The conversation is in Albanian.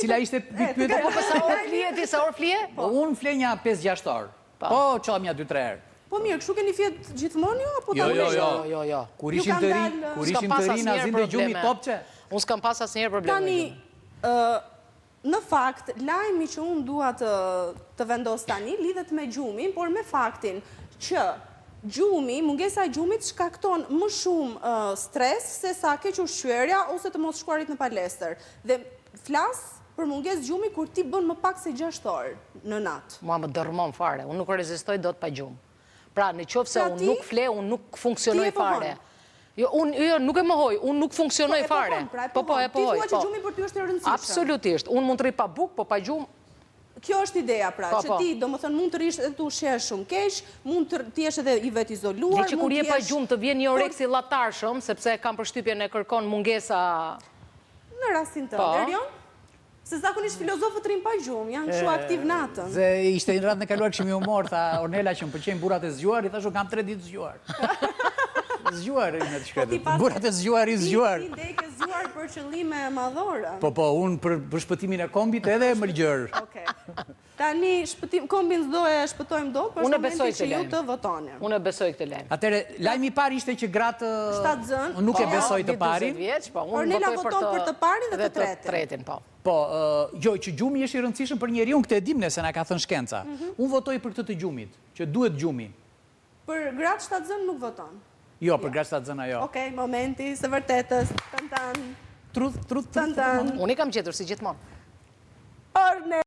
Cila ishte pyetja? Po sa orë flije ti, sa orë flije? Unë fle një 5-6 orë. Po, qam një 2-3 herë. Po mirë, kështu keni fjet gjithmonë ju apo Jo. Kur ishim të ri, na zinte gjumi topçe. Unë s'kam pas asnjëherë probleme. Tani, në fakt, lajmi që unë dua të vendos tani lidhet me gjumin, por me faktin që gjumi, mungesa e gjumit shkakton më shumë stres se sa keq ushqyerja ose të mos shkuarit në palestër. Dhe flas për mungesë gjumi kur ti bën më pak se 6 orë në natë. Mua më dërmon fare, unë nuk rezistoj dot pa gjumë. Pra, në qoftë se unë nuk fle, unë nuk funksionoj fare. Jo, nuk e mohoj, unë nuk funksionoj fare. Po, e pohoj. Ti thua që gjumi për ty është e rëndësishme. Absolutisht, unë mund të rri pa bukë, po pa gjumë. Kjo është ideja pra, që ti do më thënë mund të rish edhe të ushesh shumë keq, mund të t'jesh edhe i vetë izoluar, që kur je pa gjumë të vjen një oreksi llatarshëm, sepse kam përshtypjen e kërkon mungesa... Në rastin të Erion, se zakonisht filozofët rrin pa gjumë, janë kështu aktiv natën. Se ishte një radhë në kaluar kështu mi humor, tha Ornela që më pëlqejnë burrat e zgjuar, i thashu kam 3 ditë zgjuar. Zgjuar në të shkretet. Burrat e zgjuar i zgjuar. Ti ide ke zgjuar për qëllime madhore. Po, unë për shpëtimin e kombit edhe më lgjër. Tani, kombin s'do e shpëtojmë do, për shpëmenti që ju të votoni. Unë e besoj këtë lajm. Atëre, lajmi i parë ishte që gratë... Shtatzën. Unë nuk e besoj të parin. Ornela voton për të parin dhe të tretin. Po, jo, që gjumi është i rëndësishëm për njeri, unë këtë e dim nëse na ka thënë shkenca. Unë votoj për këtë të gjumit, që duhet gjumi. Për gratë shtatzën nuk voton? Jo, për gratë shtatzën ajo. Okej, momenti, së vërtetës, Truth. Unë i kam gjetur si gjithmonë. Ornela.